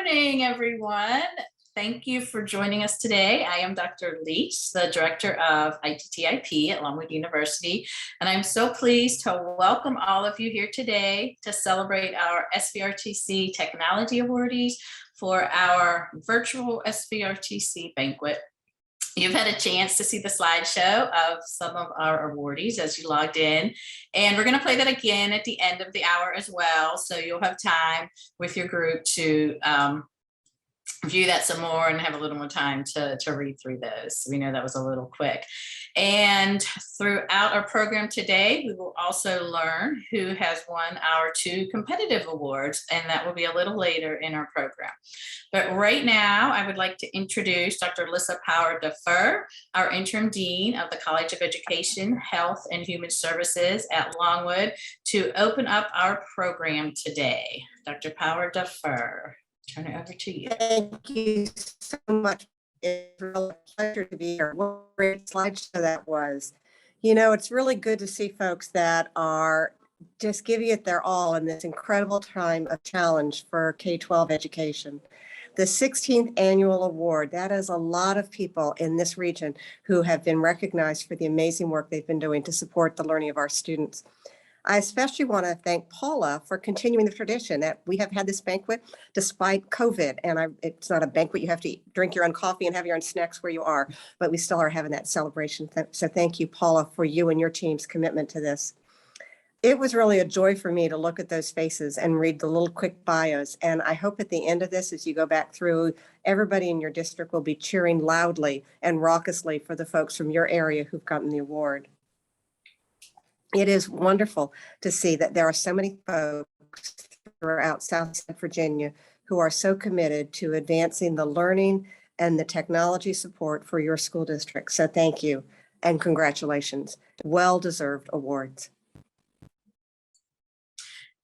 morning, everyone. Thank you for joining us today. I am Dr. Leach, the Director of ITTIP at Longwood University, and I'm so pleased to welcome all of you here today to celebrate our SVRTC Technology Awardees for our virtual SVRTC Banquet. You've had a chance to see the slideshow of some of our awardees as you logged in, and we're going to play that again at the end of the hour as well, so you'll have time with your group to view that some more and have a little more time to read through those. We know that was a little quick. And throughout our program today, we will also learn who has won our 2 competitive awards, and that will be a little later in our program. But right now, I would like to introduce Dr. Lissa Power-Defer, our Interim Dean of the College of Education, Health, and Human Services at Longwood, to open up our program today. Dr. Power-Defer. Turn it over to you. Thank you so much. It's really a pleasure to be here. What a great slideshow that was. You know, it's really good to see folks that are just giving it their all in this incredible time of challenge for K-12 education. The 16th annual award, that is a lot of people in this region who have been recognized for the amazing work they've been doing to support the learning of our students. I especially want to thank Paula for continuing the tradition that we have had this banquet despite COVID. And it's not a banquet, you have to drink your own coffee and have your own snacks where you are, but we still are having that celebration. So thank you, Paula, for you and your team's commitment to this. It was really a joy for me to look at those faces and read the little quick bios. And I hope at the end of this, as you go back through, everybody in your district will be cheering loudly and raucously for the folks from your area who've gotten the award. It is wonderful to see that there are so many folks throughout South Virginia who are so committed to advancing the learning and the technology support for your school district. So thank you and congratulations. Well-deserved awards.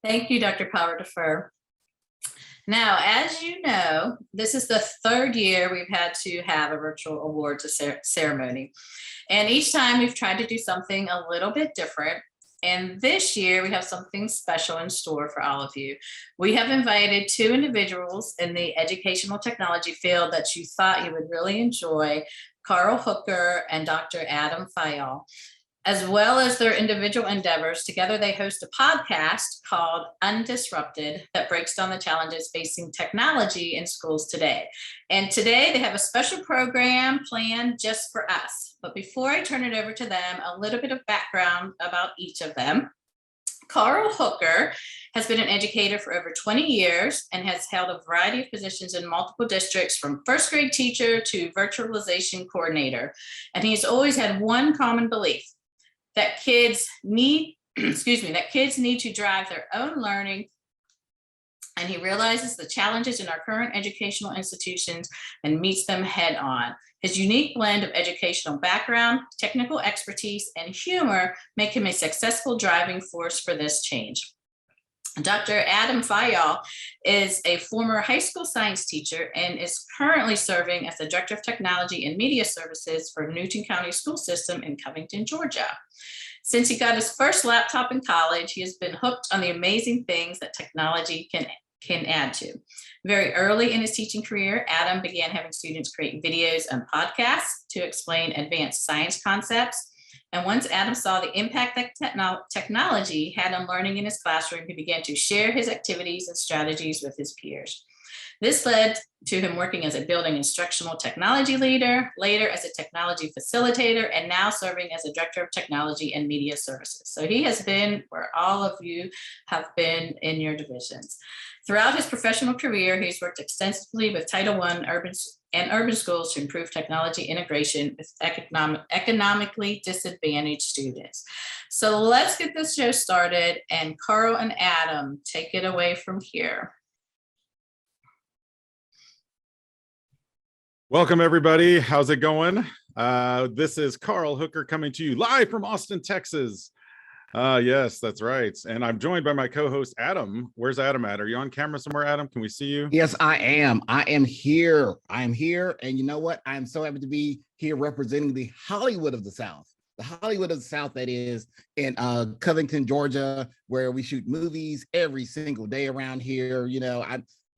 Thank you, Dr. Power-Defer. Now, as you know, this is the 3rd year we've had to have a virtual awards ceremony. And each time we've tried to do something a little bit different. And this year we have something special in store for all of you. We have invited 2 individuals in the educational technology field that you thought you would really enjoy, Carl Hooker and Dr. Adam Fioll. As well as their individual endeavors, together they host a podcast called Undisrupted that breaks down the challenges facing technology in schools today. And today they have a special program planned just for us. But before I turn it over to them, a little bit of background about each of them. Carl Hooker has been an educator for over 20 years and has held a variety of positions in multiple districts, from 1st grade teacher to virtualization coordinator. And he's always had one common belief: that kids need, that kids need to drive their own learning. And he realizes the challenges in our current educational institutions and meets them head on. His unique blend of educational background, technical expertise, and humor make him a successful driving force for this change. Dr. Adam Fioll is a former high school science teacher and is currently serving as the Director of Technology and Media Services for Newton County School System in Covington, Georgia. Since he got his first laptop in college, he has been hooked on the amazing things that technology can add to. Very early in his teaching career, Adam began having students create videos and podcasts to explain advanced science concepts. And once Adam saw the impact that technology had on learning in his classroom, he began to share his activities and strategies with his peers. This led to him working as a building instructional technology leader, later as a technology facilitator, and now serving as a Director of Technology and Media Services. So he has been where all of you have been in your divisions. Throughout his professional career, he's worked extensively with Title I urban schools to improve technology integration with economically disadvantaged students. So let's get this show started, and Carl and Adam, take it away from here. Welcome, everybody. How's it going? This is Carl Hooker coming to you live from Austin, Texas. Yes, that's right. And I'm joined by my co-host, Adam. Where's Adam at? Are you on camera somewhere, Adam? Can we see you? Yes, I am. I am here. I'm here. And you know what? I'm so happy to be here representing the Hollywood of the South. The Hollywood of the South, that is, in Covington, Georgia, where we shoot movies every single day around here. You know,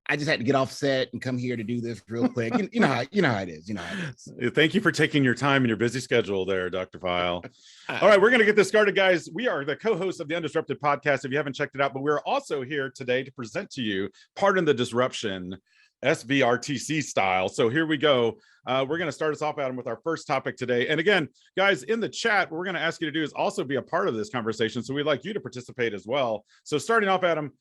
I just had to get off set and come here to do this real quick. You know how it is. You know how it is. Thank you for taking your time in your busy schedule there, Dr. Fioll. All right, we're going to get this started, guys. We are the co-hosts of the Undisrupted podcast, if you haven't checked it out, but we're also here today to present to you Pardon the Disruption, SVRTC style. So here we go. We're going to start us off, Adam, with our first topic today. And again, guys, in the chat, what we're going to ask you to do is also be a part of this conversation. So we'd like you to participate as well. So starting off, Adam,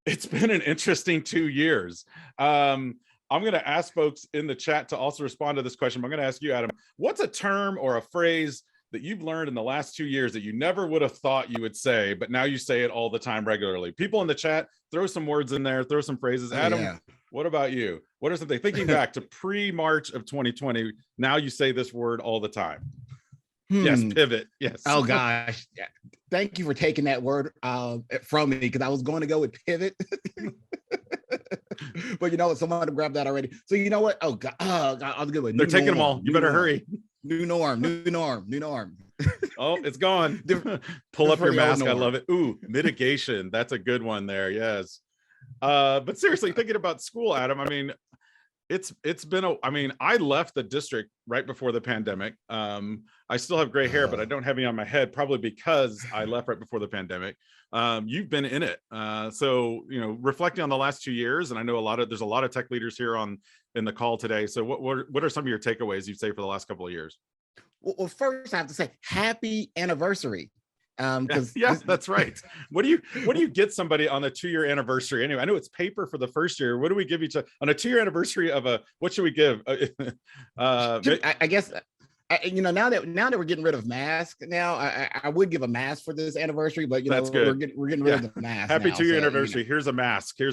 it's been an interesting 2 years. I'm going to ask folks in the chat to also respond to this question. I'm going to ask you, Adam, what's a term or a phrase that you've learned in the last 2 years that you never would have thought you would say, but now you say it all the time regularly? People in the chat, throw some words in there, throw some phrases. Adam, what about you? What are something, thinking back to pre-March of 2020, now you say this word all the time? Yes, pivot. Yes. Oh gosh. Thank you for taking that word from me, because I was going to go with pivot. But you know what? Someone grabbed that already. So you know what? Oh God, I was good with. They're taking them all. You better hurry. New norm. Oh, it's gone. Pull up your mask. I love it. Ooh, mitigation. That's a good one there. Yes. But seriously, thinking about school, Adam, I mean, it's been I left the district right before the pandemic. I still have gray hair, but I don't have any on my head, probably because I left right before the pandemic. You've been in it. So, you know, reflecting on the last 2 years, and I know there's a lot of tech leaders here in the call today. So what are some of your takeaways you'd say for the last couple of years? Well, first I have to say happy anniversary. Yes, that's right. What do you get somebody on the 2-year anniversary? Anyway, I know it's paper for the first year. What do we give each other on a 2-year anniversary of what should we give? I guess you know, now that we're getting rid of masks, now I would give a mask for this anniversary, but you know, that's good. We're getting rid of the mask. Happy 2-year anniversary. You know. Here's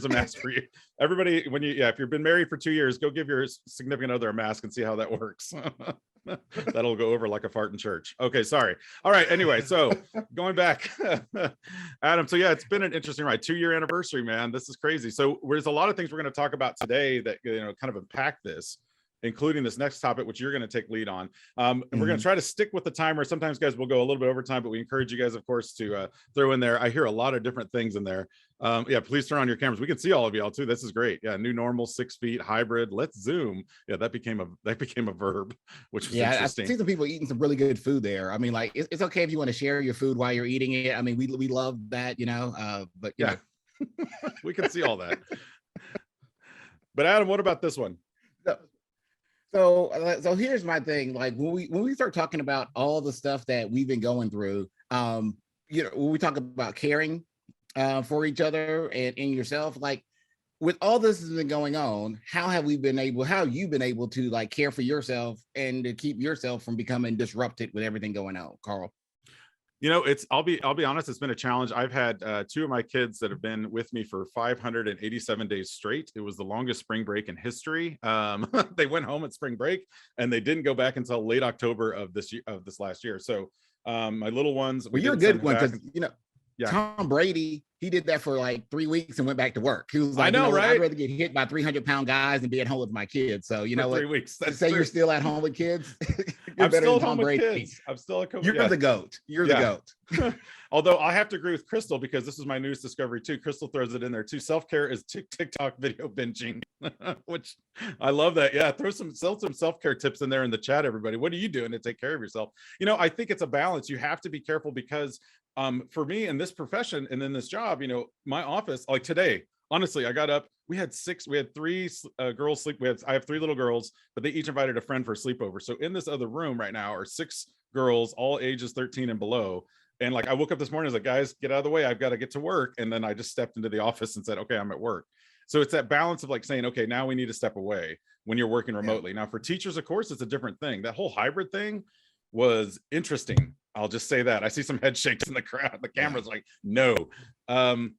a mask for you. Everybody, if you've been married for 2 years, go give your significant other a mask and see how that works. That'll go over like a fart in church. Okay, sorry. All right, anyway, so going back, Adam, so yeah, it's been an interesting ride. 2-year anniversary, man. This is crazy. So there's a lot of things we're going to talk about today that, you know, kind of impact this, including this next topic, which you're going to take lead on. And we're going to try to stick with the timer. Sometimes, guys, we'll go a little bit over time, but we encourage you guys, of course, to throw in there. I hear a lot of different things in there. Please turn on your cameras. We can see all of y'all too. This is great. Yeah, new normal, 6 feet, hybrid. Let's Zoom. Yeah, that became a verb, which was interesting. I see some people eating some really good food there. I mean, like it's okay if you want to share your food while you're eating it. I mean, we love that, you know. But you know. We can see all that. But Adam, what about this one? So here's my thing. Like when we start talking about all the stuff that we've been going through, you know, when we talk about caring for each other and yourself, like with all this has been going on, how have you been able to like care for yourself and to keep yourself from becoming disrupted with everything going on, Carl? You know, I'll be honest, it's been a challenge. I've had 2 of my kids that have been with me for 587 days straight. It was the longest spring break in history. They went home at spring break and they didn't go back until late October of this last year. So my little ones. Well, you're a good one, because you know, Tom Brady, he did that for like 3 weeks and went back to work. He was like, I know, you know, right? I'd rather get hit by 300-pound guys than be at home with my kids. So you know what? 3 weeks. Say true. You're still at home with kids. I'm still at home with kids. I'm still You're the GOAT. You're the GOAT. Although I have to agree with Crystal, because this is my newest discovery too. Crystal throws it in there too. Self-care is TikTok video binging, which I love that. Yeah, sell some self-care tips in there in the chat, everybody. What are you doing to take care of yourself? You know, I think it's a balance. You have to be careful, because for me in this profession and in this job, you know, my office, like today, honestly, I got up, we had 3 girls sleep. I have 3 little girls, but they each invited a friend for a sleepover. So in this other room right now are 6 girls, all ages 13 and below. And like, I woke up this morning, I was like, guys, get out of the way. I've got to get to work. And then I just stepped into the office and said, okay, I'm at work. So it's that balance of like saying, okay, now we need to step away when you're working remotely. Now for teachers, of course, it's a different thing. That whole hybrid thing was interesting. I'll just say that. I see some head shakes in the crowd. The camera's like, no.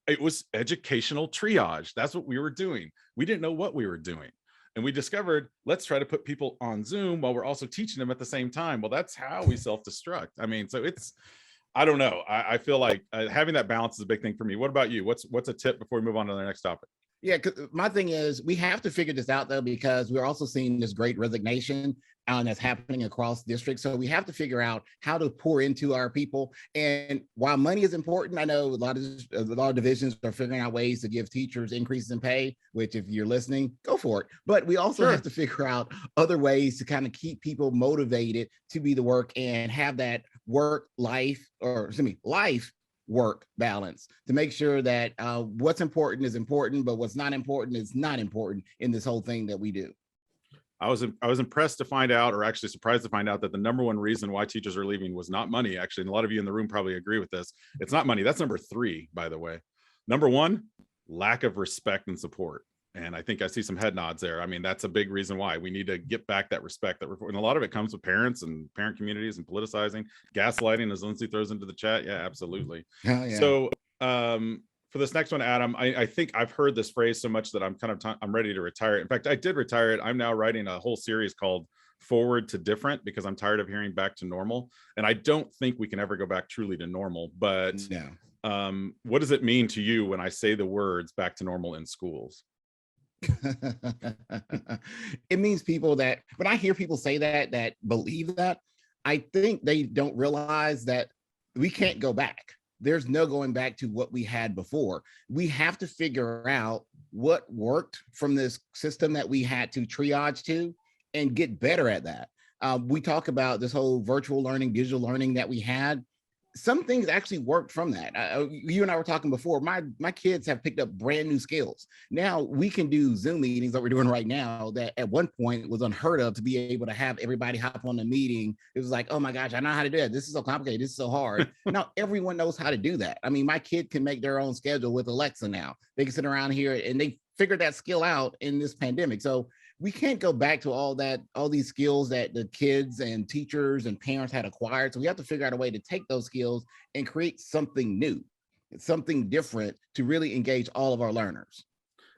It was educational triage. That's what we were doing. We didn't know what we were doing. And we discovered, let's try to put people on Zoom while we're also teaching them at the same time. Well, that's how we self-destruct. I mean, so I don't know. I feel like having that balance is a big thing for me. What about you? What's a tip before we move on to the next topic? Yeah, 'cause my thing is we have to figure this out though, because we're also seeing this great resignation that's happening across districts. So we have to figure out how to pour into our people. And while money is important, I know a lot of divisions are figuring out ways to give teachers increases in pay, which if you're listening, go for it. But we also have to figure out other ways to kind of keep people motivated to be the work and have that work life, or excuse me, life work balance, to make sure that what's important is important, but what's not important is not important in this whole thing that we do. I was impressed to find out, or actually surprised to find out, that the number one reason why teachers are leaving was not money. Actually, and a lot of you in the room probably agree with this. It's not money. That's number 3, by the way. Number 1, lack of respect and support. And I think I see some head nods there. I mean, that's a big reason why we need to get back that respect and a lot of it comes with parents and parent communities and politicizing, gaslighting, as Lindsay throws into the chat. Yeah, absolutely. Oh, yeah. So for this next one, Adam, I think I've heard this phrase so much that I'm I'm ready to retire it. In fact, I did retire it. I'm now writing a whole series called Forward to Different, because I'm tired of hearing back to normal. And I don't think we can ever go back truly to normal. But what does it mean to you when I say the words back to normal in schools? It means people that, when I hear people say that believe that, I think they don't realize that we can't go back. There's no going back to what we had before. We have to figure out what worked from this system that we had to triage to and get better at that. We talk about this whole virtual learning, digital learning that we had. Some things actually worked from that. You and I were talking before, my kids have picked up brand new skills. Now we can do Zoom meetings that we're doing right now that at one point was unheard of, to be able to have everybody hop on the meeting. It was like, oh my gosh, I know how to do it. This is so complicated. This is so hard. Now everyone knows how to do that. I mean, my kid can make their own schedule with Alexa now. They can sit around here and they figured that skill out in this pandemic. So we can't go back to all these skills that the kids and teachers and parents had acquired. So we have to figure out a way to take those skills and create something new, something different to really engage all of our learners.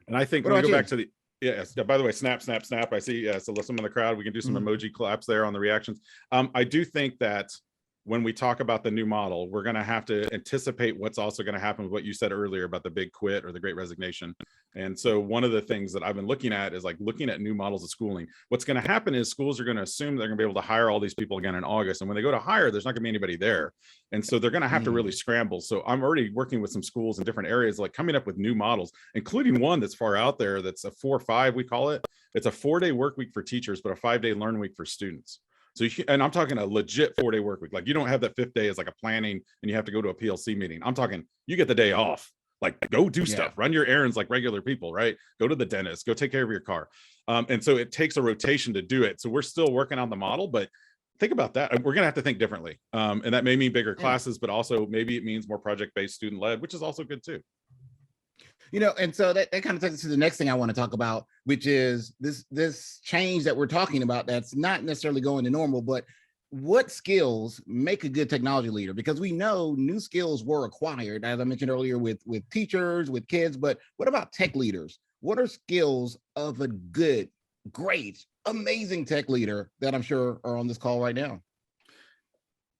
And I think when we go back to the, yes, by the way, snap, snap, snap. I see, so listen in the crowd, we can do some emoji claps there on the reactions. I do think that when we talk about the new model, we're going to have to anticipate what's also going to happen with what you said earlier about the big quit or the great resignation. And so one of the things that I've been looking at is like looking at new models of schooling. What's going to happen is schools are going to assume they're going to be able to hire all these people again in August. And when they go to hire, there's not going to be anybody there. And so they're going to have to really scramble. So I'm already working with some schools in different areas, like coming up with new models, including one that's far out there. That's a 4-5, we call it. It's a 4-day work week for teachers, but a 5-day learn week for students. So, and I'm talking a legit 4-day work week. Like you don't have that 5th day as like a planning and you have to go to a PLC meeting. I'm talking, you get the day off, like go do stuff, run your errands like regular people, right? Go to the dentist, go take care of your car. And so it takes a rotation to do it. So we're still working on the model, but think about that. We're going to have to think differently. And that may mean bigger classes, but also maybe it means more project-based student led, which is also good too. You know, and so that kind of takes us to the next thing I want to talk about, which is this change that we're talking about that's not necessarily going to normal, but what skills make a good technology leader? Because we know new skills were acquired, as I mentioned earlier, with teachers, with kids, but what about tech leaders? What are skills of a good, great, amazing tech leader that I'm sure are on this call right now?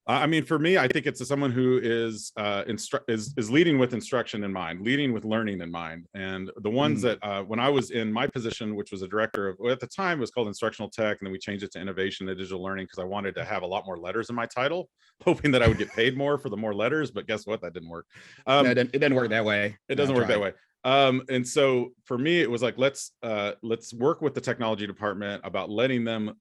I mean, for me, I think it's someone who is leading with instruction in mind, leading with learning in mind. And the ones that when I was in my position, which was a director of, well, at the time it was called instructional tech, and then we changed it to innovation and digital learning because I wanted to have a lot more letters in my title, hoping that I would get paid more for the more letters. But guess what? That didn't work. No, it doesn't work that way. It doesn't work that way. And so for me, it was like, let's work with the technology department about letting them,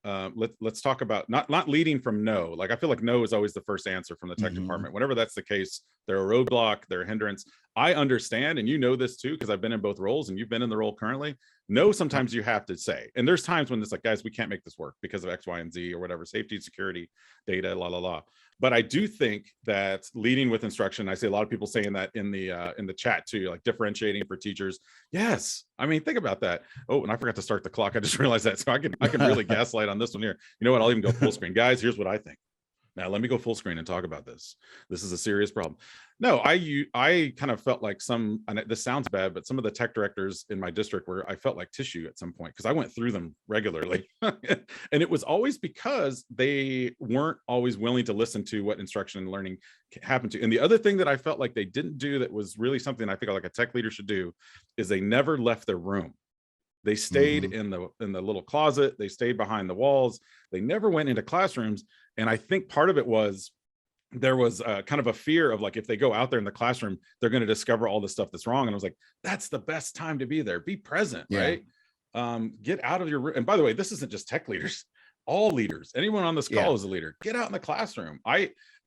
let's talk about not leading from no. Like, I feel like no is always the first answer from the tech department. Whenever that's the case, they're a roadblock, they're a hindrance. I understand, and you know this too, because I've been in both roles and you've been in the role currently. No, sometimes you have to say, and there's times when it's like, guys, we can't make this work because of X, Y, and Z or whatever, safety, security, data, la, la, la. But I do think that leading with instruction, I see a lot of people saying that in the chat too, like differentiating for teachers. Yes. I mean, think about that. Oh, and I forgot to start the clock. I just realized that. So I can really gaslight on this one here. You know what? I'll even go full screen. Guys, here's what I think. Now let me go full screen and talk about this. This is a serious problem. No, I kind of felt like and this sounds bad, but some of the tech directors in my district where I felt like tissue at some point because I went through them regularly. And it was always because they weren't always willing to listen to what instruction and learning happened to. And the other thing that I felt like they didn't do that was really something I think like a tech leader should do is they never left their room. They stayed in the little closet. They stayed behind the walls. They never went into classrooms. And I think part of it was there was kind of a fear of like, if they go out there in the classroom, they're going to discover all the stuff that's wrong. And I was like, that's the best time to be there. Be present, right? Get out of your room. And by the way, this isn't just tech leaders, all leaders, anyone on this call is a leader. Get out in the classroom.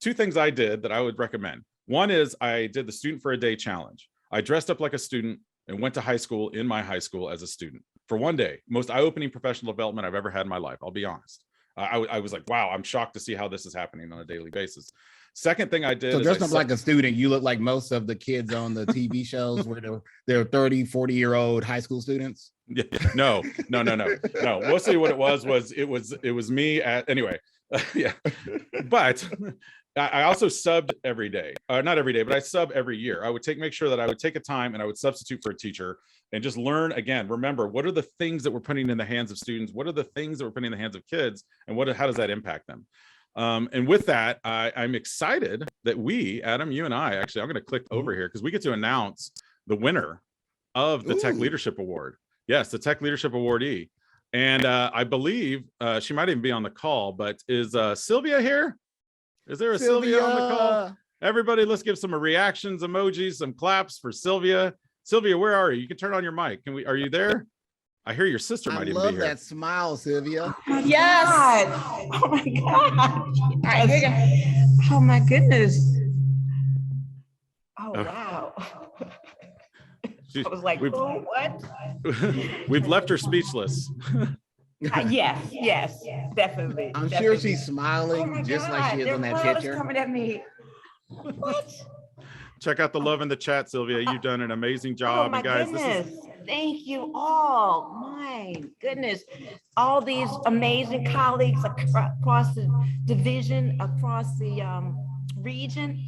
Two things I did that I would recommend. One is I did the Student for a Day challenge. I dressed up like a student and went to high school in my high school as a student for one day. Most eye-opening professional development I've ever had in my life. I'll be honest. I was like, wow, I'm shocked to see how this is happening on a daily basis. Second thing I did. So dressed up like a student, you look like most of the kids on the TV shows where they're 30, 40-year-old high school students. Yeah, no. Mostly what it was me anyway. Yeah, but I also subbed every day, not every day, but I sub every year. I would make sure that I would take a time and I would substitute for a teacher and just learn again. Remember, what are the things that we're putting in the hands of students? What are the things that we're putting in the hands of kids? And how does that impact them? And with that, I'm excited that Adam, you and I, actually, I'm going to click over here because we get to announce the winner of the Tech Leadership Award. Yes, the Tech Leadership Awardee. And I believe she might even be on the call, but is Sylvia here? Is there a Sylvia on the call? Everybody, let's give some reactions, emojis, some claps for Sylvia. Sylvia, where are you? You can turn on your mic. Are you there? I hear your sister might even be here. I love that smile, Sylvia. Yes. Oh my God. Yes. Oh my goodness. Oh wow. I was like, oh, what? We've left her speechless. Yes, definitely. I'm sure she's smiling just like she is on that picture. Coming at me. What? Check out the love in the chat, Sylvia. You've done an amazing job. Oh my guys, goodness. Thank you all. My goodness. All these amazing colleagues across the division, across the region.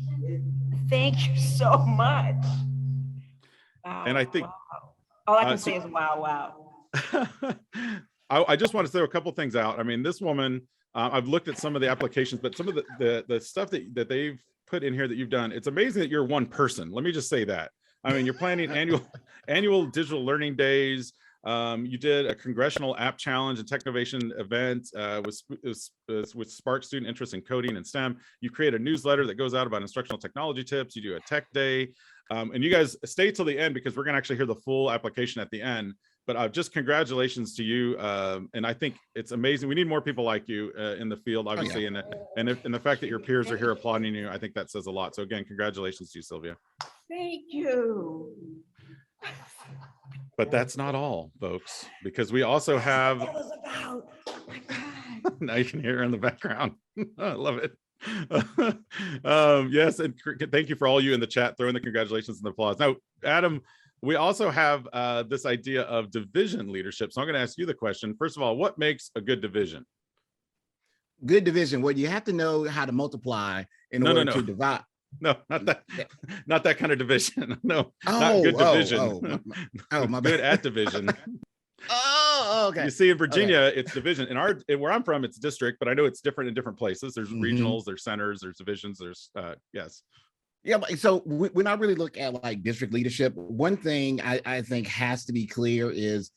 Thank you so much. Wow, and I think all I can say is wow. I just want to throw a couple things out. I mean, this woman, I've looked at some of the applications, but some of the stuff that they've put in here that you've done, it's amazing that you're one person. Let me just say that. I mean, you're planning annual digital learning days. You did a congressional app challenge and technovation event with spark student interest in coding and STEM. You create a newsletter that goes out about instructional technology tips. You do a tech day. And you guys stay till the end because we're going to actually hear the full application at the end. But just congratulations to you. And I think it's amazing. We need more people like you in the field, obviously. And the fact that your peers are here applauding you, I think that says a lot. So again, congratulations to you, Sylvia. Thank you. But that's not all, folks, because we also have. What was about? Oh my God. Now you can hear her in the background. I love it. Yes, and thank you for all you in the chat throwing the congratulations and the applause. Now, Adam, we also have this idea of division leadership. So I'm going to ask you the question. First of all, what makes a good division? Good division. Well, you have to know how to multiply in order to divide. No, not that kind of division. No, not good division. My good at division. Oh, okay. You see, in Virginia, it's division. Where I'm from, it's district, but I know it's different in different places. There's regionals, there's centers, there's divisions, there's yes. Yeah, so when I really look at like district leadership, one thing I think has to be clear is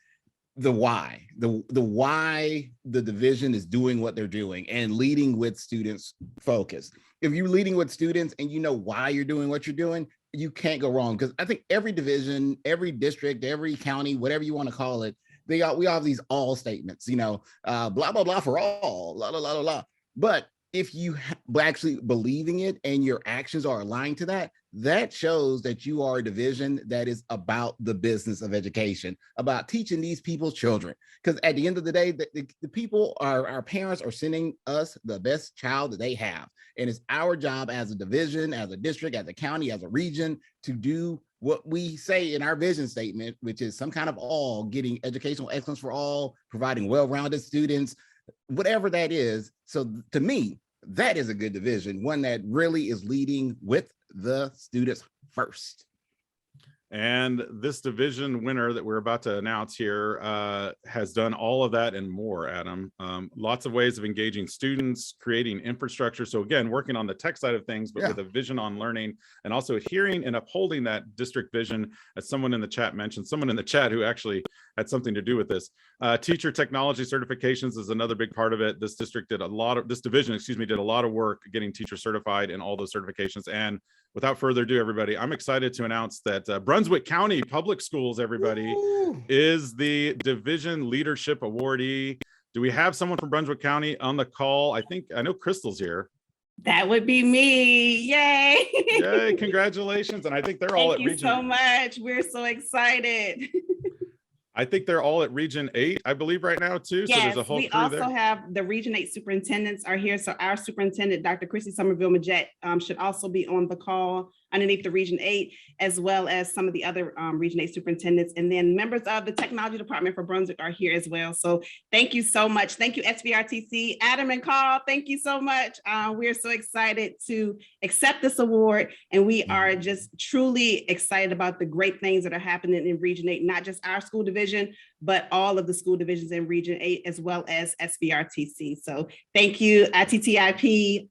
the why. The why the division is doing what they're doing and leading with students focus. If you're leading with students and you know why you're doing what you're doing, you can't go wrong. Because I think every division, every district, every county, whatever you want to call it, we all have these all statements, blah, blah, blah for all, la, la, la, la, la. But if you actually believing it and your actions are aligned to that, that shows that you are a division that is about the business of education, about teaching these people's children. Because at the end of the day, the people, our parents are sending us the best child that they have. And it's our job as a division, as a district, as a county, as a region to do what we say in our vision statement, which is some kind of all, getting educational excellence for all, providing well-rounded students, whatever that is. So to me, That is a good division, one that really is leading with the students first. And this division winner that we're about to announce here has done all of that and more, Adam. Lots of ways of engaging students, creating infrastructure. So again, working on the tech side of things, but with a vision on learning, and also adhering and upholding that district vision, as someone in the chat mentioned, someone in the chat who actually had something to do with this. Teacher technology certifications is another big part of it. This district did a lot of, this division, excuse me, did a lot of work getting teachers certified in all those certifications. And without further ado, everybody, I'm excited to announce that Brunswick County Public Schools, everybody, is the division leadership awardee. Do we have someone from Brunswick County on the call? I know Crystal's here. That would be me. Yay. Yay, congratulations. And I think they're all at Thank you so much. We're so excited. I think they're all at Region 8, I believe, right now, too. Yes, so there's a whole we crew also there. have the Region 8 superintendents are here. So our superintendent, Dr. Chrissy Somerville-Majette, should also be on the call underneath the Region 8, as well as some of the other Region 8 superintendents. And then members of the technology department for Brunswick are here as well. So thank you so much. Thank you, SVRTC, Adam and Carl. Thank you so much. We're so excited to accept this award. And we are just truly excited about the great things that are happening in Region 8, not just our school division, but all of the school divisions in Region 8, as well as SVRTC. So thank you, ITTIP,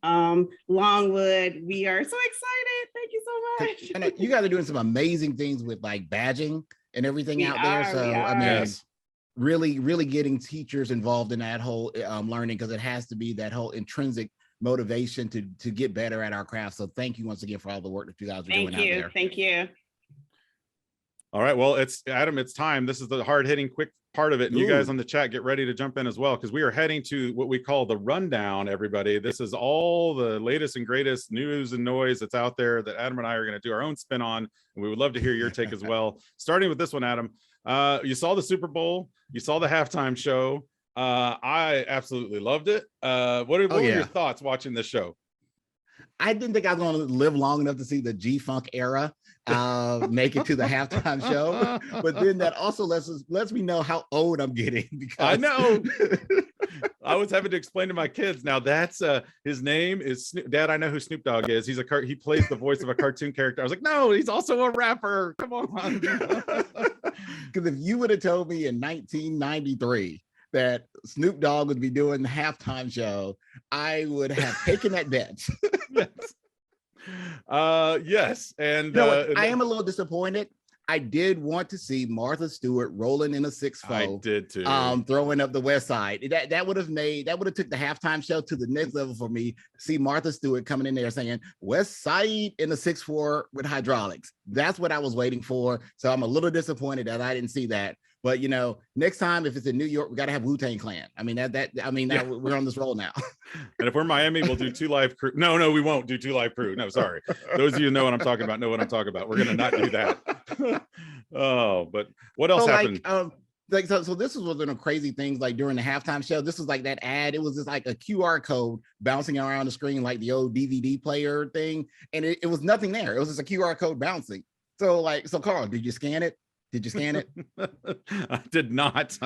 Longwood. We are so excited. Thank you so much. And you guys are doing some amazing things with like badging and everything out there. So I mean, Yes. really getting teachers involved in that whole learning, because it has to be that whole intrinsic motivation to get better at our craft. So thank you once again for all the work that you guys are doing out there. Thank you. All right, well, it's Adam, it's time. This is the hard-hitting, quick part of it. And you guys on the chat, get ready to jump in as well, because we are heading to what we call the rundown, everybody. This is all the latest and greatest news and noise that's out there that Adam and I are going to do our own spin on. And we would love to hear your take as well. Starting with this one, Adam, you saw the Super Bowl, you saw the halftime show. I absolutely loved it. What were your thoughts watching this show? I didn't think I was going to live long enough to see the G-Funk era make it to the halftime show, but then that also lets me know how old I'm getting. Because I know. I was having to explain to my kids. Now that's his name is Dad. I know who Snoop Dogg is. He plays the voice of a cartoon character. I was like, no, he's also a rapper. Come on. Because if you would have told me in 1993 that Snoop Dogg would be doing the halftime show, I would have taken that bet. Yes. And I am a little disappointed. I did want to see Martha Stewart rolling in a 6-4. I did too. Throwing up the West Side. That would have took the halftime show to the next level for me. See Martha Stewart coming in there saying West Side in a 6-4 with hydraulics. That's what I was waiting for. So I'm a little disappointed that I didn't see that. But next time if it's in New York, we got to have Wu-Tang Clan. I mean we're on this roll now. And if we're Miami, we'll do 2 Live Crew. No, we won't do 2 Live Crew. No, sorry. Those of you who know what I'm talking about know what I'm talking about. We're gonna not do that. Oh, but what else happened? So this was one of the crazy things, like during the halftime show. This was like that ad. It was just like a QR code bouncing around the screen, like the old DVD player thing, and it was nothing there. It was just a QR code bouncing. So Carl, did you scan it? Did you scan it? I did not.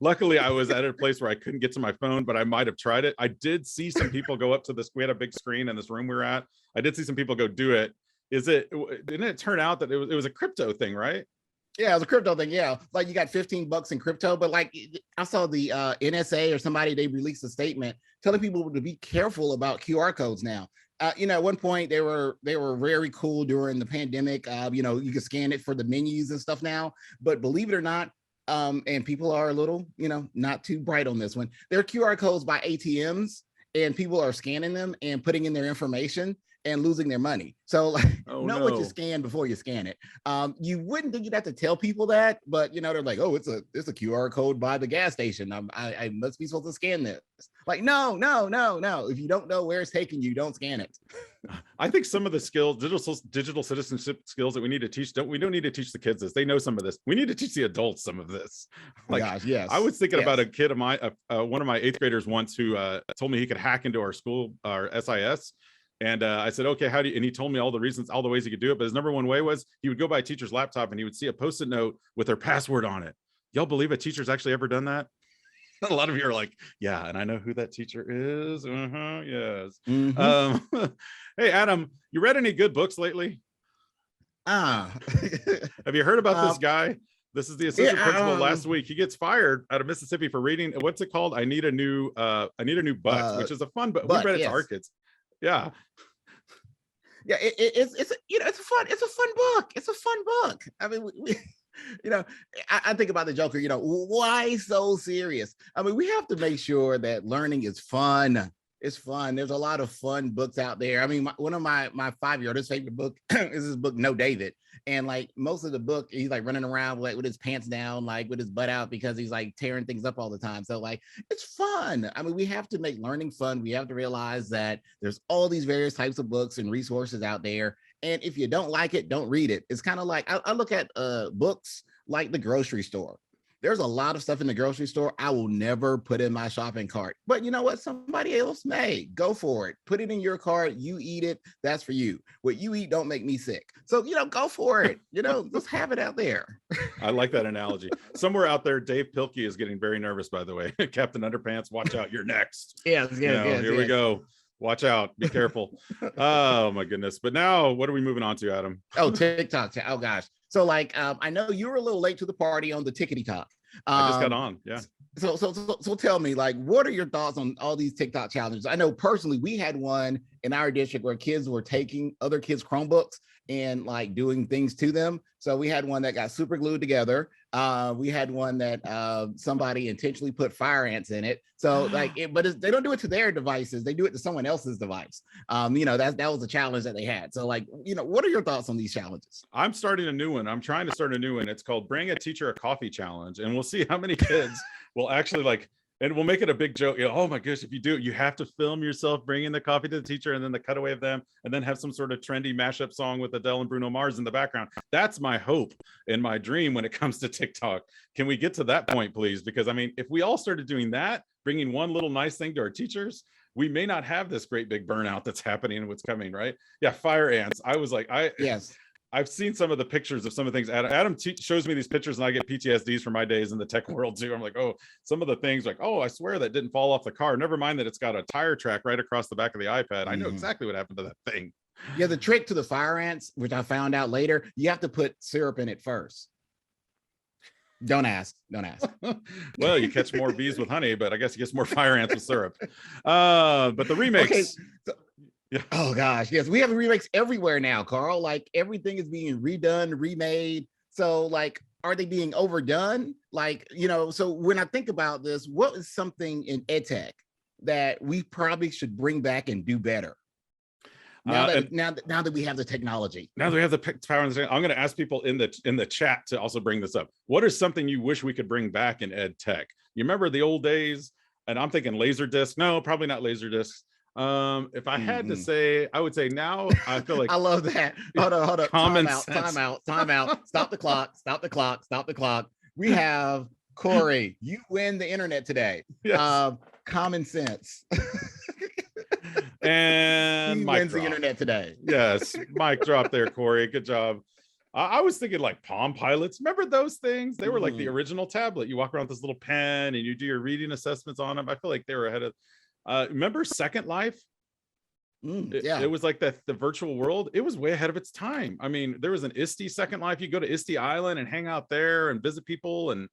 Luckily, I was at a place where I couldn't get to my phone, but I might have tried it. I did see some people go up to this. We had a big screen in this room we were at. I did see some people go do it. Didn't it turn out that it was a crypto thing, right? Yeah, it was a crypto thing. Yeah, like you got $15 in crypto, but like I saw the NSA or somebody, they released a statement telling people to be careful about QR codes now. At one point they were very cool during the pandemic. You can scan it for the menus and stuff now, but believe it or not, and people are a little, not too bright on this one. There are QR codes by ATMs, and people are scanning them and putting in their information and losing their money. So what you scan before you scan it. You wouldn't think you'd have to tell people that, but they're like, oh, it's a QR code by the gas station. I must be supposed to scan this. Like, no. If you don't know where it's taking you, don't scan it. I think some of the skills, digital citizenship skills that we need to teach, we don't need to teach the kids this. They know some of this. We need to teach the adults some of this. Like, gosh, yes. I was thinking about a kid of mine, one of my 8th graders once, who told me he could hack into our school, our SIS. And I said, okay, how do you, and he told me all the reasons, all the ways he could do it. But his number one way was he would go by a teacher's laptop and he would see a Post-it note with their password on it. Y'all believe a teacher's actually ever done that? A lot of you are like, yeah, and I know who that teacher is. Yes. Mhm. Hey, Adam, you read any good books lately? Ah. Have you heard about this Um, guy? This is the assistant yeah, principal last week. He gets fired out of Mississippi for reading, what's it called? I need a new butt, which is a fun book. We but read it to our yes. kids. Yeah. Yeah, it's it's a fun book. It's a fun book. I mean, you know, I think about the Joker. You know, why so serious? I mean, we have to make sure that learning is fun. It's fun. There's a lot of fun books out there. I mean, one of my 5-year-old, his favorite book is his book No David, and like most of the book, he's like running around like with his pants down, like with his butt out because he's like tearing things up all the time. So like, it's fun. I mean, we have to make learning fun. We have to realize that there's all these various types of books and resources out there, and if you don't like it, don't read it. It's kind of like I look at books like the grocery store. There's a lot of stuff in the grocery store I will never put in my shopping cart. But you know what? Somebody else may. Go for it. Put it in your cart. You eat it. That's for you. What you eat don't make me sick. So, go for it. Just have it out there. I like that analogy. Somewhere out there, Dave Pilkey is getting very nervous, by the way. Captain Underpants, watch out. You're next. Yes. Here we go. Watch out. Be careful. Oh, my goodness. But now, what are we moving on to, Adam? Oh, TikTok. Oh, gosh. So like, I know you were a little late to the party on the Tickety Talk. I just got on. Yeah. So tell me, like, what are your thoughts on all these TikTok challenges? I know personally, we had one in our district where kids were taking other kids' Chromebooks and like doing things to them. So we had one that got super glued together. We had one that somebody intentionally put fire ants in it. So like, they don't do it to their devices. They do it to someone else's device. That was a challenge that they had. So like, what are your thoughts on these challenges? I'm starting a new one. I'm trying to start a new one. It's called Bring a Teacher a Coffee Challenge. And we'll see how many kids will actually like, and we'll make it a big joke. Oh my gosh, if you do, you have to film yourself bringing the coffee to the teacher and then the cutaway of them and then have some sort of trendy mashup song with Adele and Bruno Mars in the background. That's my hope and my dream when it comes to TikTok. Can we get to that point, please? Because I mean, if we all started doing that, bringing one little nice thing to our teachers, we may not have this great big burnout that's happening and what's coming, right? Yeah, fire ants. I was like, yes. I've seen some of the pictures of some of the things. Adam shows me these pictures and I get PTSDs from my days in the tech world too. I'm like, oh, some of the things like, oh, I swear that didn't fall off the car. Never mind that it's got a tire track right across the back of the iPad. I know exactly what happened to that thing. Yeah, the trick to the fire ants, which I found out later, you have to put syrup in it first. Don't ask. Well, you catch more bees with honey, but I guess you get more fire ants with syrup. But the remakes. Okay, so, yeah. Oh gosh, yes, we have remakes everywhere now, Carl. Like everything is being redone, remade. So like, are they being overdone? Like, so when I think about this, what is something in EdTech that we probably should bring back and do better? Now that we have the technology. Now that we have the power, I'm going to ask people in the chat to also bring this up. What is something you wish we could bring back in ed tech? You remember the old days? And I'm thinking laser disc. No, probably not laser discs. If I had to say, I would say now I feel like I love that. Hold on. Common Time out. Stop the clock. We have Corey. You win the internet today. Yes. Common sense. And he wins the internet today. Yes, mic drop there, Corey. Good job. I was thinking like Palm Pilots. Remember those things? They were like the original tablet. You walk around with this little pen and you do your reading assessments on them. I feel like they were ahead of. Remember Second Life? Yeah, it was like the virtual world. It was way ahead of its time. I mean, there was an ISTE Second Life. You go to ISTE Island and hang out there and visit people. And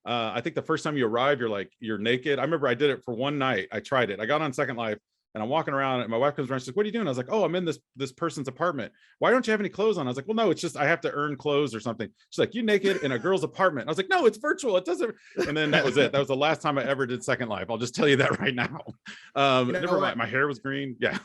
I think the first time you arrive, you're naked. I remember I did it for one night. I tried it. I got on Second Life. And I'm walking around and my wife comes around. She's like, what are you doing? I was like, oh, I'm in this person's apartment. Why don't you have any clothes on? I was like, well, no, it's just I have to earn clothes or something. She's like, you naked in a girl's apartment. I was like, no, it's virtual. It doesn't. And then that was it. That was the last time I ever did Second Life. I'll just tell you that right now. Never mind. My hair was green. Yeah.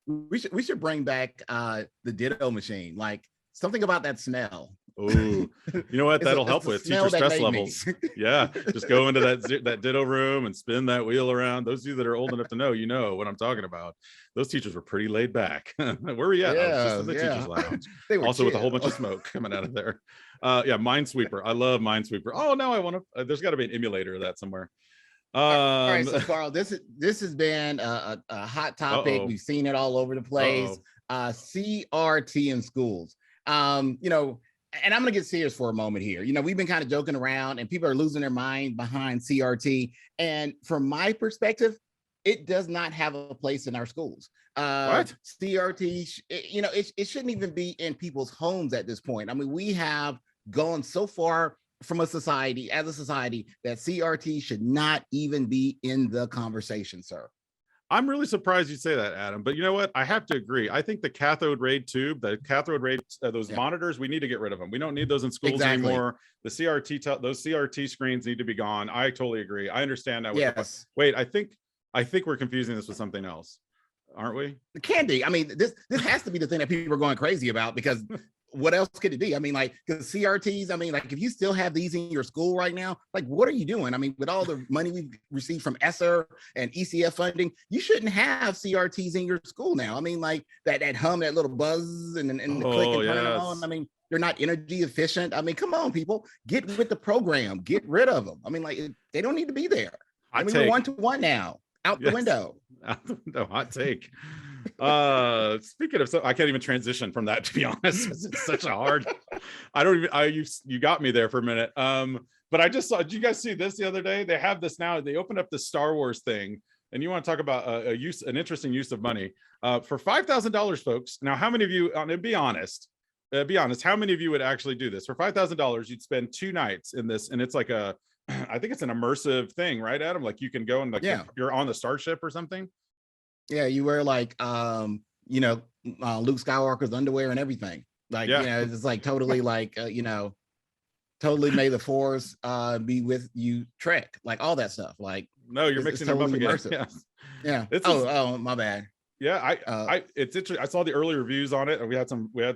We should bring back the Ditto machine. Like something about that smell. Oh, you know what? That'll help with teacher stress levels. Yeah, just go into that Ditto room and spin that wheel around. Those of you that are old enough to know what I'm talking about. Those teachers were pretty laid back. Where were you at? Yeah, I was just in the teachers lounge. They were also with a whole bunch of smoke coming out of there. Yeah, Minesweeper. I love Minesweeper. Oh, now I want to. There's got to be an emulator of that somewhere. All right, so Carl, this has been a hot topic. We've seen it all over the place. CRT in schools. and I'm going to get serious for a moment here. You know, we've been kind of joking around and people are losing their mind behind CRT. And from my perspective, it does not have a place in our schools. What? CRT, you know, it shouldn't even be in people's homes at this point. I mean, we have gone so far from as a society, that CRT should not even be in the conversation, sir. I'm really surprised you say that, Adam, but you know what? I have to agree. I think the cathode ray tube, those monitors, we need to get rid of them. We don't need those in schools anymore. The CRT, those CRT screens need to be gone. I totally agree. I understand that. Yes. Wait, I think we're confusing this with something else, aren't we? The candy. I mean, this has to be the thing that people are going crazy about, because what else could it be? I mean, like, because CRTs, I mean, like, if you still have these in your school right now, like, what are you doing? I mean, with all the money we've received from ESSER and ECF funding, you shouldn't have CRTs in your school now. I mean, like that hum, that little buzz and the click and turn it on. I mean, they're not energy efficient. I mean, come on, people, get with the program, get rid of them. I mean, like, they don't need to be there. I mean, we're 1-to-1 now, out the window. Out the window, hot take. Speaking of, so I can't even transition from that, to be honest. It's such a hard, you got me there for a minute. But I just saw, did you guys see this the other day? They have this now, they opened up the Star Wars thing, and you want to talk about an interesting use of money for $5,000, folks. Now, how many of you, be honest, how many of you would actually do this? For $5,000, you'd spend 2 nights in this, and it's like I think it's an immersive thing, right, Adam? Like, you can go and, like, you're on the starship or something. Yeah, you wear like you know, Luke Skywalker's underwear and everything. Like, you know, it's like totally like you know, totally may the force be with you Trek, like all that stuff. Like, no, you're mixing them up again. Yeah. Oh, my bad. Yeah, it's interesting. I saw the early reviews on it, and we had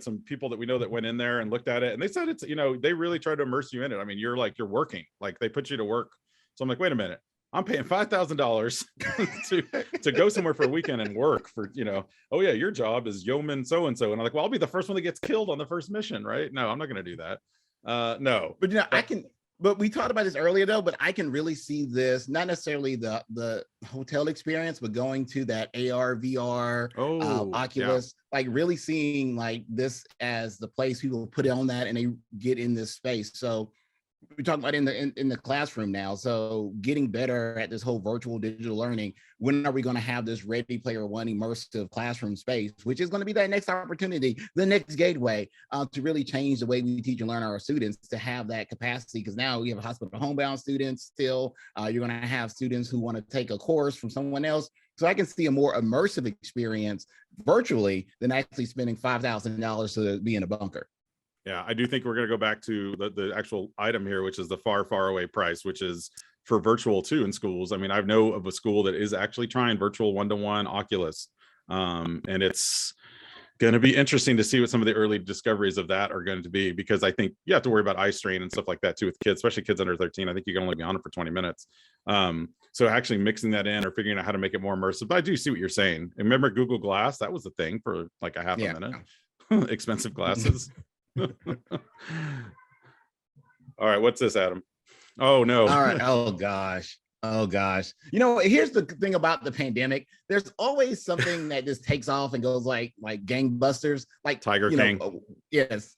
some people that we know that went in there and looked at it, and they said it's, you know, they really tried to immerse you in it. I mean, you're working, like they put you to work. So I'm like, wait a minute. I'm paying $5,000 to go somewhere for a weekend and work for, you know, oh yeah, your job is yeoman so-and-so. And I'm like, well, I'll be the first one that gets killed on the first mission, right? No, I'm not going to do that. No. But, you know, but we talked about this earlier though, but I can really see this, not necessarily the hotel experience, but going to that AR, VR, Oculus, like really seeing like this as the place people put on that and they get in this space. So we're talking about in the classroom now. So getting better at this whole virtual digital learning. When are we going to have this Ready Player One immersive classroom space, which is going to be that next opportunity, the next gateway to really change the way we teach and learn our students to have that capacity? Because now we have hospital homebound students still. You're going to have students who want to take a course from someone else. So I can see a more immersive experience virtually than actually spending $5,000 to be in a bunker. Yeah, I do think we're going to go back to the actual item here, which is the far, far away price, which is for virtual too in schools. I mean, I know of a school that is actually trying virtual 1-to-1 Oculus. And it's going to be interesting to see what some of the early discoveries of that are going to be, because I think you have to worry about eye strain and stuff like that too with kids, especially kids under 13. I think you can only be on it for 20 minutes. So actually mixing that in or figuring out how to make it more immersive. But I do see what you're saying. Remember Google Glass? That was the thing for like a half a minute. Expensive glasses. All right, what's this, Adam? Oh no. All right. Oh gosh. You know, here's the thing about the pandemic. There's always something that just takes off and goes like gangbusters, like Tiger King. Yes.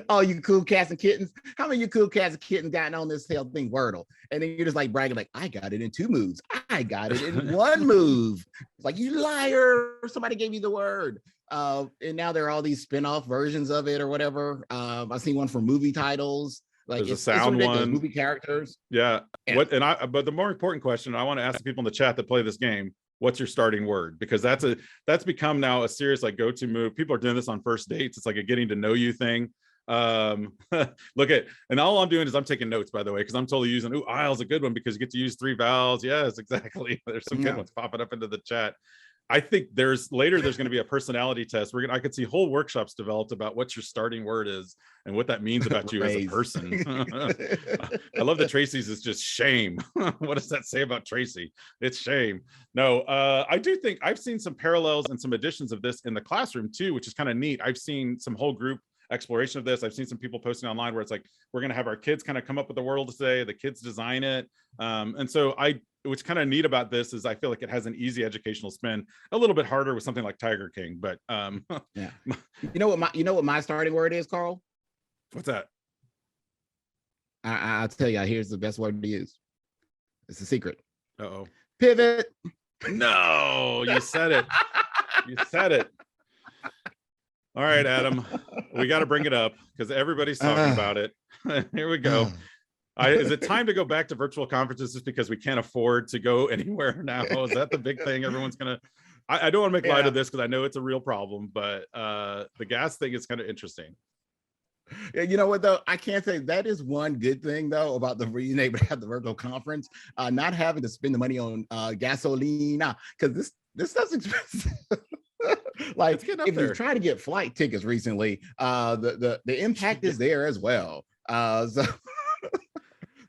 Oh, you cool cats and kittens. How many of you cool cats and kittens gotten on this hell thing Wordle? And then you're just like bragging, like, I got it in 2 moves. I got it in 1 move. It's like, you liar. Somebody gave you the word. And now there are all these spin-off versions of it or whatever. I've seen one for movie titles. Like, there's a sound one, movie characters. Yeah. But the more important question I want to ask the people in the chat that play this game, what's your starting word? Because that's become now a serious like go-to move. People are doing this on first dates. It's like a getting to know you thing. Look at, and all I'm doing is I'm taking notes, by the way, because I'm totally using aisle's a good one because you get to use 3 vowels. Yes, exactly. There's some good ones popping up into the chat. I think there's going to be a personality test. I could see whole workshops developed about what your starting word is and what that means about you as a person. I love that Tracy's is just shame. What does that say about Tracy? It's shame. No, I do think I've seen some parallels and some additions of this in the classroom too, which is kind of neat. I've seen some whole group exploration of this. I've seen some people posting online where it's like, we're going to have our kids kind of come up with the word to say, the kids design it. And so what's kind of neat about this is I feel like it has an easy educational spin, a little bit harder with something like Tiger King, but Yeah. You know what my starting word is, Carl? what's that? I'll tell you, here's the best word to use. It's a secret. Uh-oh. Pivot. No, you said it. You said it. All right, Adam, we got to bring it up because everybody's talking about it. Here we go. Is it time to go back to virtual conferences just because we can't afford to go anywhere now? Is that the big thing? Everyone's gonna. I don't want to make light of this because I know it's a real problem, but the gas thing is kind of interesting. Yeah, you know what though? I can't say that is one good thing though about the being able to have the virtual conference, not having to spend the money on gasoline because this stuff's expensive. Like if you try to get flight tickets recently, the impact is there as well.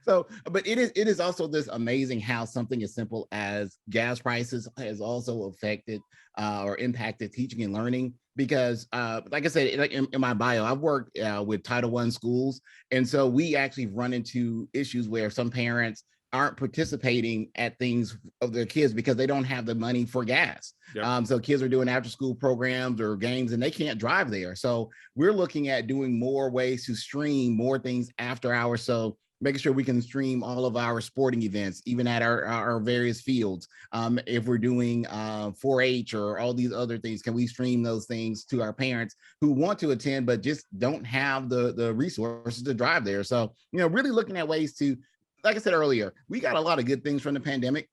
So, but it is also this amazing how something as simple as gas prices has also affected or impacted teaching and learning. Because like I said, like in my bio, I've worked with Title I schools. And so we actually run into issues where some parents aren't participating at things of their kids because they don't have the money for gas. Yep. So kids are doing after school programs or games and they can't drive there. So we're looking at doing more ways to stream more things after hours. So making sure we can stream all of our sporting events, even at our various fields. If we're doing 4-H or all these other things, can we stream those things to our parents who want to attend, but just don't have the resources to drive there? So, really looking at ways to, like I said earlier, we got a lot of good things from the pandemic.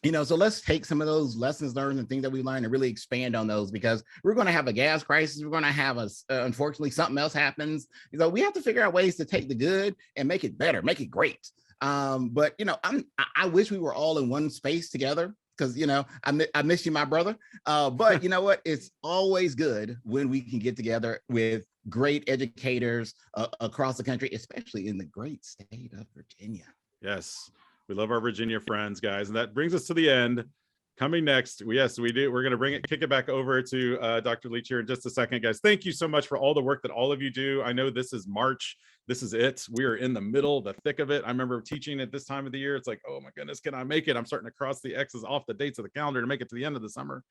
So let's take some of those lessons learned and things that we learned and really expand on those, because we're going to have a gas crisis. We're going to have unfortunately, something else happens. We have to figure out ways to take the good and make it better, make it great. But I wish we were all in one space together because, I miss you, my brother. But you know what? It's always good when we can get together with great educators across the country, especially in the great state of Virginia. Yes. We love our Virginia friends, guys. And that brings us to the end. Coming next, yes, we do. We're going to kick it back over to Dr. Leach here in just a second, guys. Thank you so much for all the work that all of you do. I know this is March. This is it. We are in the middle, the thick of it. I remember teaching at this time of the year. It's like, oh my goodness, can I make it? I'm starting to cross the X's off the dates of the calendar to make it to the end of the summer.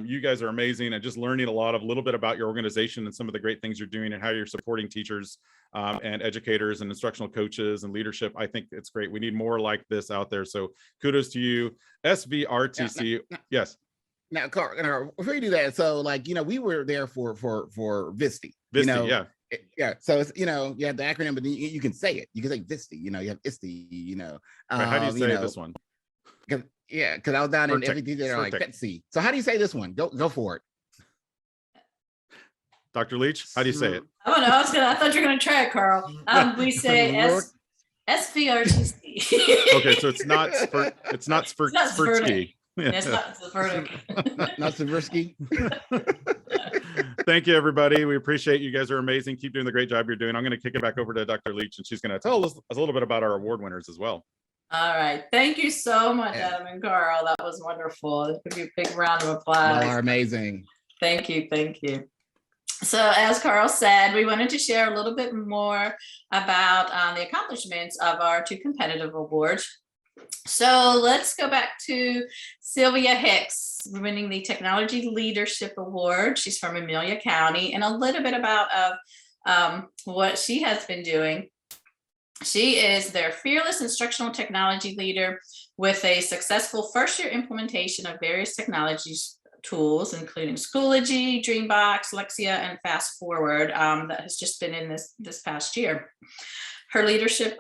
You guys are amazing, and just learning a little bit about your organization and some of the great things you're doing and how you're supporting teachers and educators and instructional coaches and leadership. I think it's great. We need more like this out there. So kudos to you. SVRTC. Yes. Now, Carl, before you do that, so we were there for VISTI. VISTI, yeah. So it's, you have the acronym, but you can say it. You can say VISTI, you have ISTI, Right, how do you say this one? Because I was down in everything that are like VETSI. So how do you say this one? Go for it. Dr. Leach, how do you say it? I don't know. I thought you were going to try it, Carl. We say SVRTC. Okay, so it's not Svirtsky. It's not Svirtsky. Not Svirtsky. Thank you, everybody. We appreciate you. Guys are amazing. Keep doing the great job you're doing. I'm going to kick it back over to Dr. Leach, and she's going to tell us a little bit about our award winners as well. All right. Thank you so much, Adam and Carl. That was wonderful. Give you a big round of applause. You are amazing. Thank you. Thank you. So as Carl said, we wanted to share a little bit more about the accomplishments of our 2 competitive awards. So let's go back to Sylvia Hicks, winning the Technology Leadership Award. She's from Amelia County, and a little bit about what she has been doing. She is their fearless instructional technology leader with a successful first-year implementation of various technologies tools, including Schoology, Dreambox, Lexia, and Fast Forward that has just been in this past year. Her leadership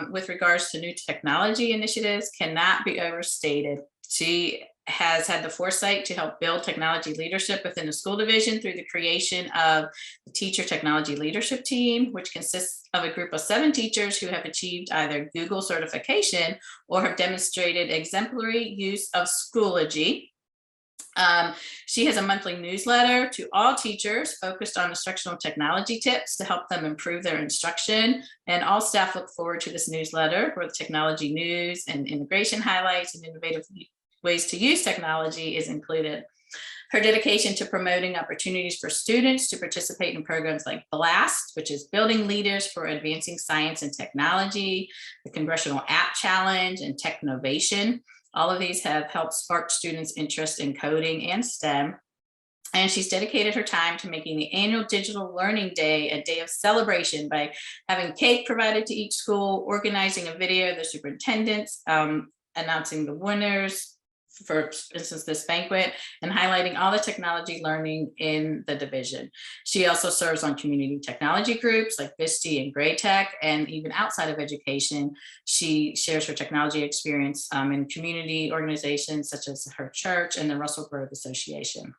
with regards to new technology initiatives cannot be overstated. She has had the foresight to help build technology leadership within the school division through the creation of the Teacher Technology Leadership Team, which consists of a group of 7 teachers who have achieved either Google certification or have demonstrated exemplary use of Schoology. She has a monthly newsletter to all teachers focused on instructional technology tips to help them improve their instruction. And all staff look forward to this newsletter where the technology news and integration highlights and innovative ways to use technology is included. Her dedication to promoting opportunities for students to participate in programs like BLAST, which is Building Leaders for Advancing Science and Technology, the Congressional App Challenge, and Technovation. All of these have helped spark students' interest in coding and STEM. And she's dedicated her time to making the annual Digital Learning Day a day of celebration by having cake provided to each school, organizing a video of the superintendents, announcing the winners, for instance, this banquet, and highlighting all the technology learning in the division. She also serves on community technology groups like VISTI and Gray Tech, and even outside of education, she shares her technology experience in community organizations such as her church and the Russell Grove Association.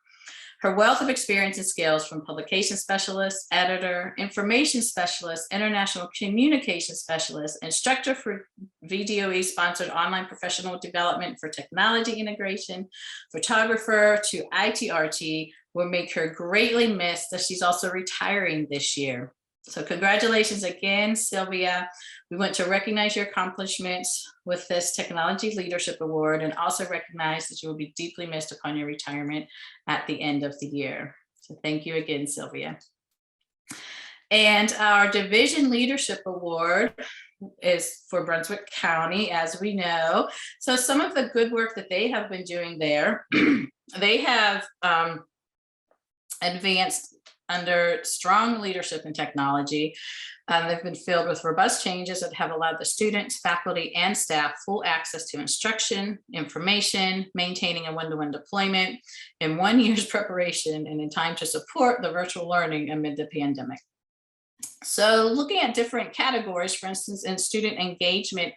Her wealth of experience and skills from publication specialist, editor, information specialist, international communication specialist, instructor for VDOE sponsored online professional development for technology integration, photographer to ITRT will make her greatly missed, as she's also retiring this year. So congratulations again, Sylvia. We want to recognize your accomplishments with this Technology Leadership Award and also recognize that you will be deeply missed upon your retirement at the end of the year. So thank you again, Sylvia. And our Division Leadership Award is for Brunswick County, as we know. So some of the good work that they have been doing there, they have advanced under strong leadership in technology. They've been filled with robust changes that have allowed the students, faculty, and staff full access to instruction, information, maintaining a one-to-one deployment in 1 year's preparation and in time to support the virtual learning amid the pandemic. So looking at different categories, for instance, in student engagement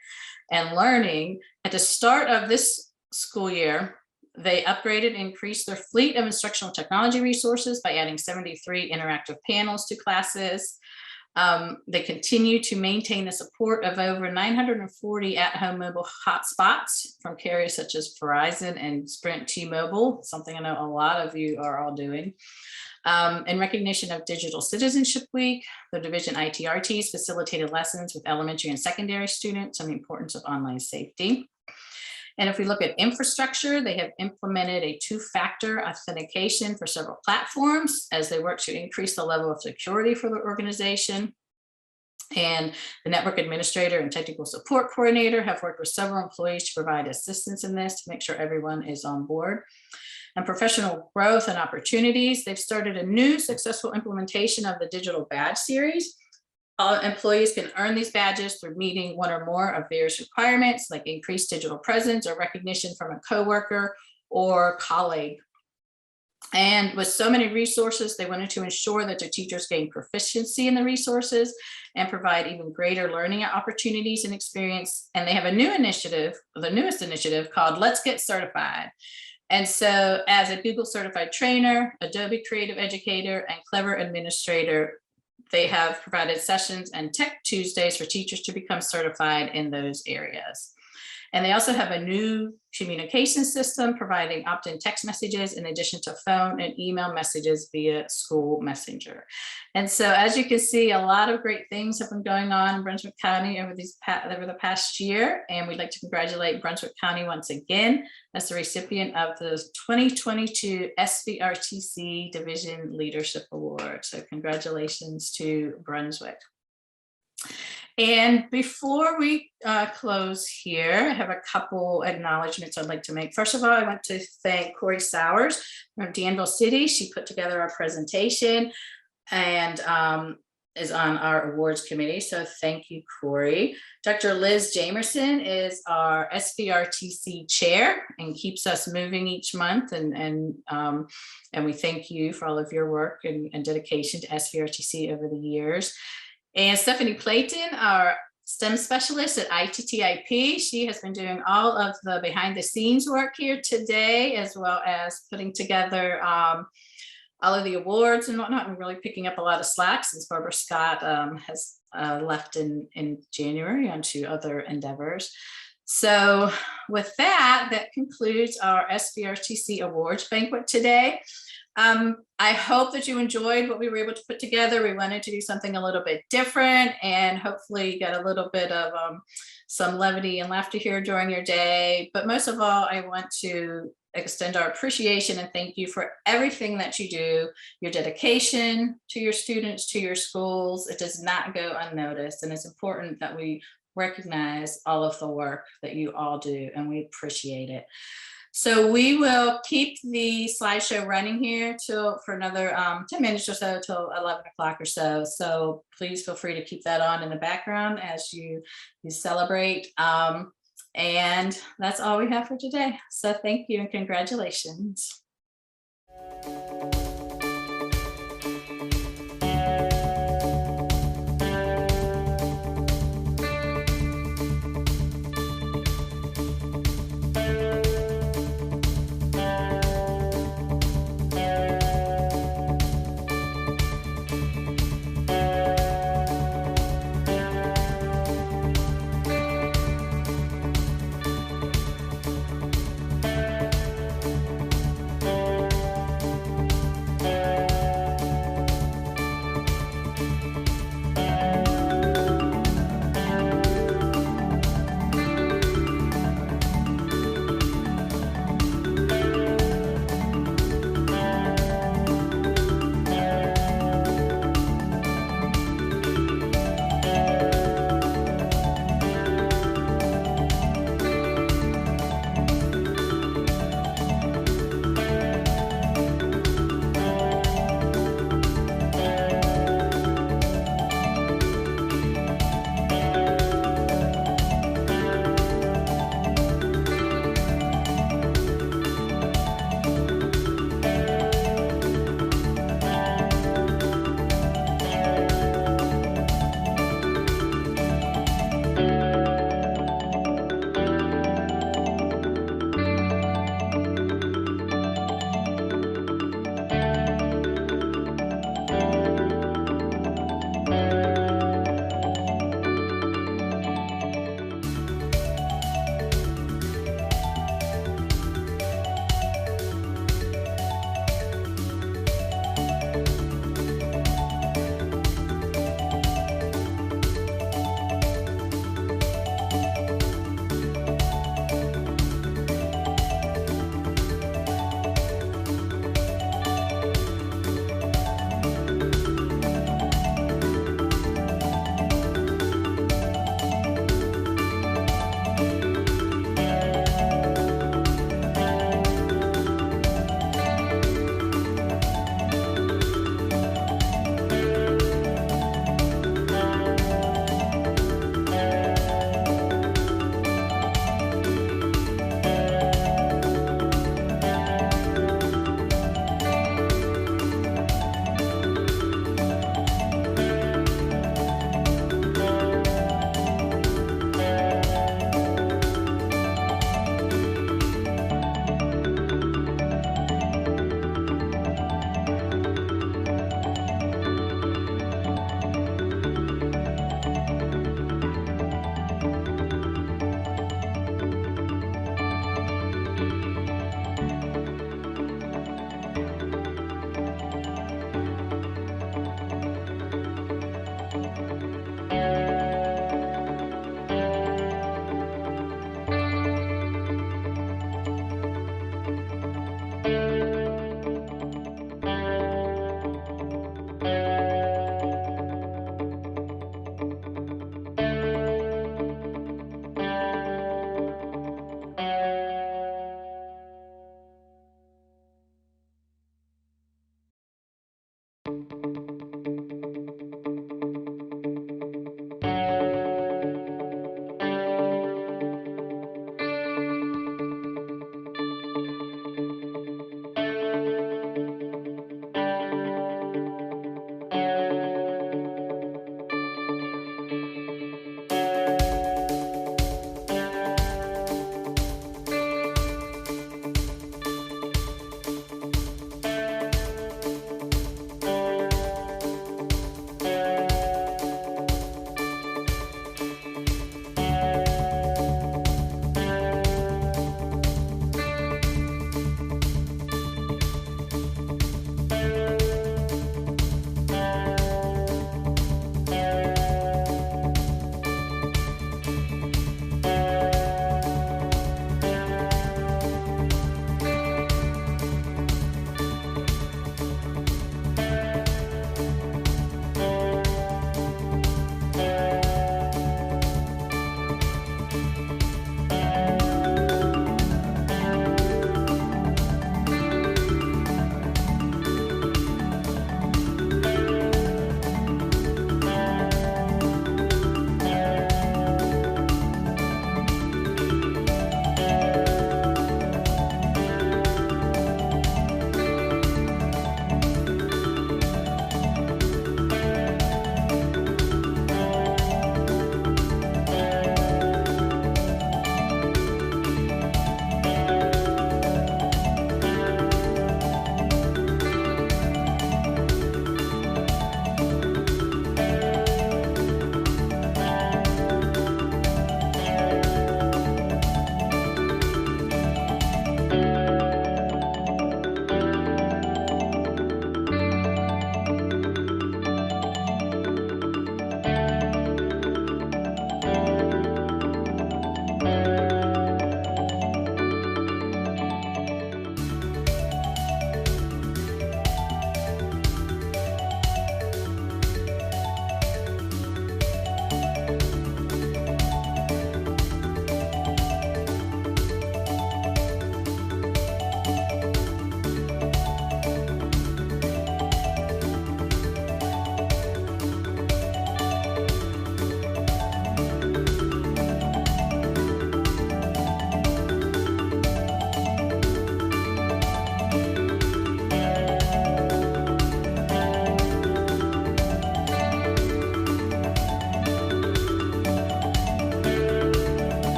and learning, at the start of this school year, they upgraded and increased their fleet of instructional technology resources by adding 73 interactive panels to classes. They continue to maintain the support of over 940 at-home mobile hotspots from carriers such as Verizon and Sprint T-Mobile, something I know a lot of you are all doing. In recognition of Digital Citizenship Week, the division ITRTs facilitated lessons with elementary and secondary students on the importance of online safety. And if we look at infrastructure, they have implemented a two-factor authentication for several platforms as they work to increase the level of security for the organization. And the network administrator and technical support coordinator have worked with several employees to provide assistance in this to make sure everyone is on board. And professional growth and opportunities, they've started a new successful implementation of the digital badge series. Employees can earn these badges through meeting one or more of various requirements like increased digital presence or recognition from a coworker or colleague. And with so many resources, they wanted to ensure that their teachers gain proficiency in the resources and provide even greater learning opportunities and experience. And they have a new initiative, the newest initiative called Let's Get Certified. And so as a Google certified trainer, Adobe creative educator, and Clever administrator, they have provided sessions and Tech Tuesdays for teachers to become certified in those areas. And they also have a new communication system providing opt-in text messages in addition to phone and email messages via school messenger. And so as you can see, a lot of great things have been going on in Brunswick County over the past year. And we'd like to congratulate Brunswick County once again as the recipient of the 2022 SVRTC Division Leadership Award. So congratulations to Brunswick. And before we close here, I have a couple acknowledgements I'd like to make. First of all, I want to thank Corey Sowers from Danville City. She put together our presentation and is on our awards committee. So thank you, Corey. Dr. Liz Jamerson is our SVRTC chair and keeps us moving each month. And we thank you for all of your work and dedication to SVRTC over the years. And Stephanie Playton, our STEM specialist at ITTIP, she has been doing all of the behind the scenes work here today, as well as putting together all of the awards and whatnot, and really picking up a lot of slack since Barbara Scott has left in January onto other endeavors. So with that concludes our SVRTC Awards Banquet today. I hope that you enjoyed what we were able to put together. We wanted to do something a little bit different and hopefully get a little bit of some levity and laughter here during your day. But most of all, I want to extend our appreciation and thank you for everything that you do, your dedication to your students, to your schools. It does not go unnoticed, and it's important that we recognize all of the work that you all do, and we appreciate it. So we will keep the slideshow running here for another 10 minutes or so, till 11 o'clock or so. So please feel free to keep that on in the background as you celebrate. And that's all we have for today. So thank you and congratulations.